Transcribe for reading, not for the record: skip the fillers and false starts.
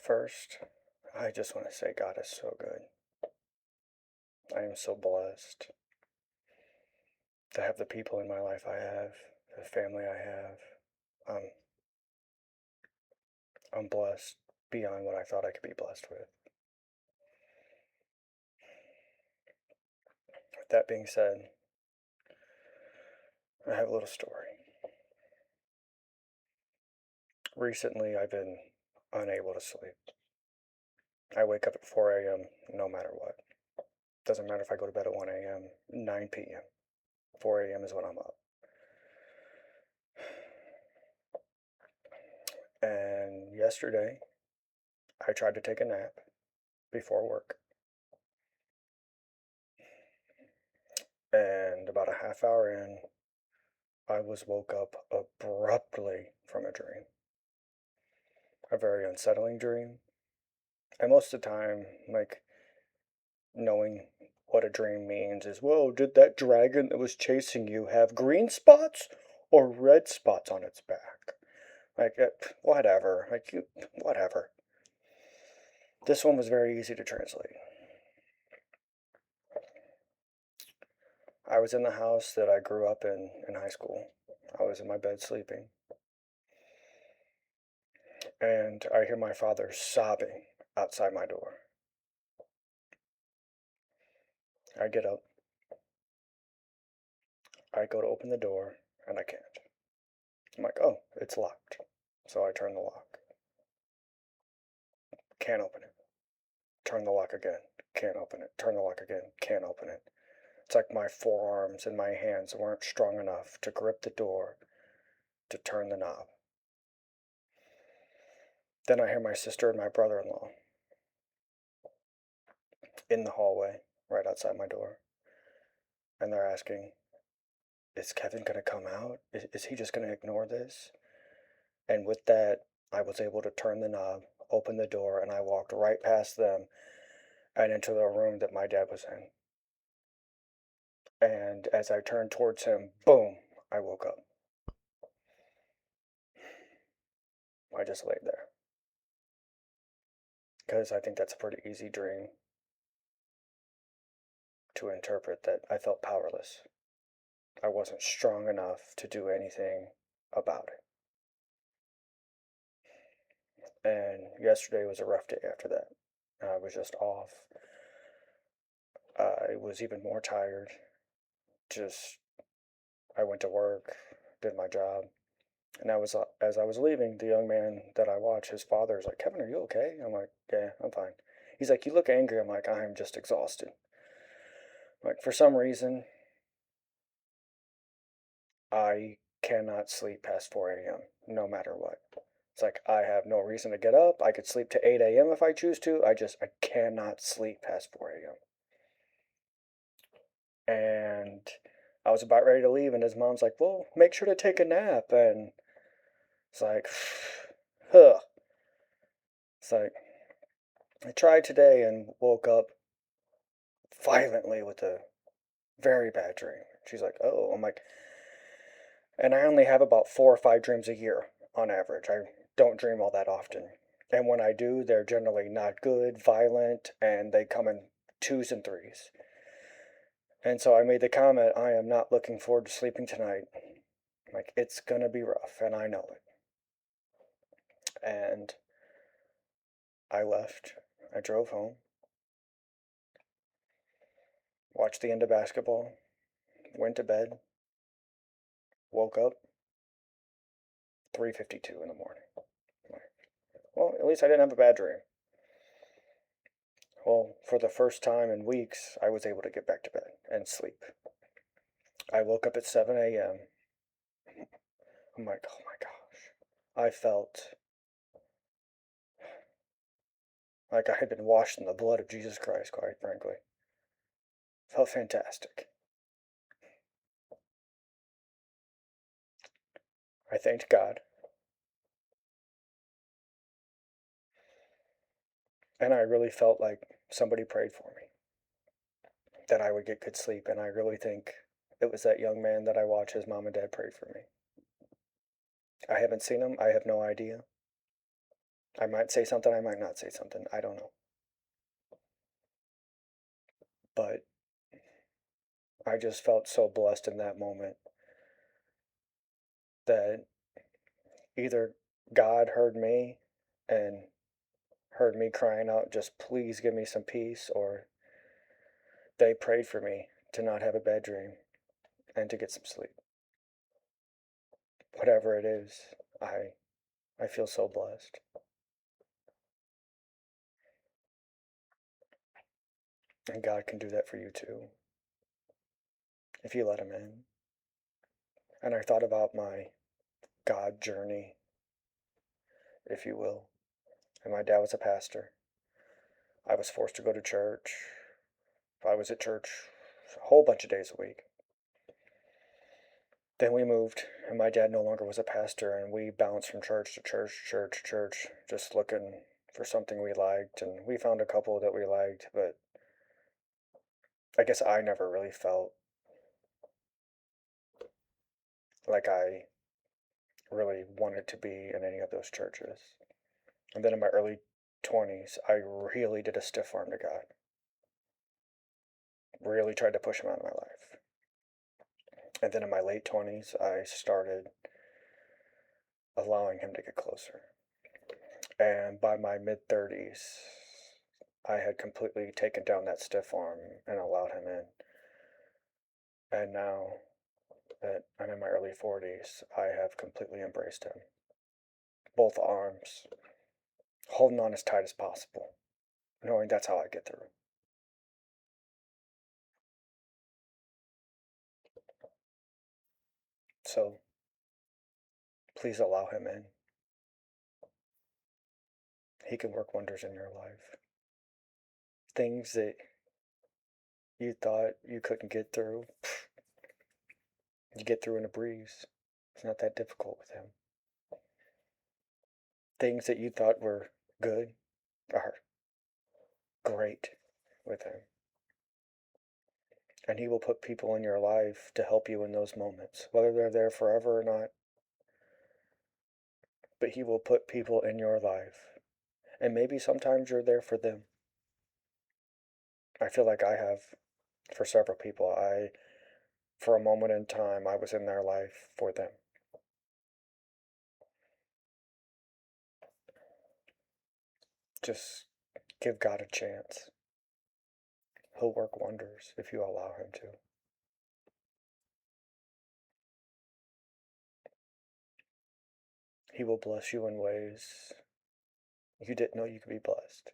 First, I just want to say God is so good. I am so blessed to have the people in my life I have, the family I have. Um, I'm blessed beyond what I thought I could be blessed with. With that being said, I have a little story. Recently, I've been unable to sleep. I wake up at 4 a.m. no matter what. Doesn't matter if I go to bed at 1 a.m., 9 p.m. 4 a.m. is when I'm up. And yesterday, I tried to take a nap before work. And about a half hour in, I was woke up abruptly from a dream. A very unsettling dream. And most of the time, knowing what a dream means is, whoa, did that dragon that was chasing you have green spots or red spots on its back? Whatever. Whatever. This one was very easy to translate. I was in the house that I grew up in high school. I was in my bed sleeping. And I hear my father sobbing outside my door. I get up. I go to open the door, and I can't. I'm like, oh, it's locked. So I turn the lock. Can't open it. Turn the lock again. Can't open it. Turn the lock again. Can't open it. It's like my forearms and my hands weren't strong enough to grip the door to turn the knob. Then I hear my sister and my brother in law in the hallway right outside my door. And they're asking, is Kevin going to come out? Is he just going to ignore this? And with that, I was able to turn the knob, open the door, and I walked right past them and into the room that my dad was in. And as I turned towards him, boom, I woke up. I just laid there. Because I think that's a pretty easy dream to interpret, that I felt powerless. I wasn't strong enough to do anything about it. And yesterday was a rough day after that. I was just off. I was even more tired. Just, I went to work, did my job, and as I was leaving, the young man that I watch, his father is like, Kevin, are you okay? I'm like, yeah, I'm fine. He's like, you look angry. I'm like, I'm just exhausted. Like, for some reason, I cannot sleep past 4 a.m., no matter what. It's like, I have no reason to get up. I could sleep to 8 a.m. if I choose to. I cannot sleep past 4 a.m. And I was about ready to leave, and his mom's like, well, make sure to take a nap. And it's like, huh. It's like, I tried today and woke up violently with a very bad dream. She's like, oh, I'm like, and I only have about 4 or 5 dreams a year on average. I don't dream all that often. And when I do, they're generally not good, violent, and they come in twos and threes. And so I made the comment, I am not looking forward to sleeping tonight. Like, it's gonna be rough, and I know it. And I left. I drove home, watched the end of basketball, went to bed, woke up 3:52 in the morning. Well, at least I didn't have a bad dream. Well, for the first time in weeks, I was able to get back to bed and sleep. I woke up at 7 a.m. I'm like, oh my gosh. I felt like I had been washed in the blood of Jesus Christ, quite frankly. Felt fantastic. I thanked God. And I really felt like somebody prayed for me, that I would get good sleep. And I really think it was that young man that I watch, his mom and dad prayed for me. I haven't seen him. I have no idea. I might say something, I might not say something. I don't know. But I just felt so blessed in that moment that either God heard me and heard me crying out, just please give me some peace, or they prayed for me to not have a bad dream and to get some sleep. Whatever it is, I feel so blessed. And God can do that for you too, if you let Him in. And I thought about my God journey, if you will. And my dad was a pastor. I was forced to go to church. I was at church a whole bunch of days a week. Then we moved, and my dad no longer was a pastor, and we bounced from church to church, church, church, just looking for something we liked. And we found a couple that we liked, but I guess I never really felt like I really wanted to be in any of those churches. And then in my early 20s, I really did a stiff arm to God. Really tried to push Him out of my life. And then in my late 20s, I started allowing Him to get closer. And by my mid 30s, I had completely taken down that stiff arm and allowed Him in. And now that I'm in my early 40s, I have completely embraced Him. Both arms, holding on as tight as possible, knowing that's how I get through. So please allow Him in. He can work wonders in your life. Things that you thought you couldn't get through, you get through in a breeze. It's not that difficult with Him. Things that you thought were good are great with Him. And He will put people in your life to help you in those moments, whether they're there forever or not. But He will put people in your life. And maybe sometimes you're there for them. I feel like I have for several people. For a moment in time, I was in their life for them. Just give God a chance. He'll work wonders if you allow Him to. He will bless you in ways you didn't know you could be blessed.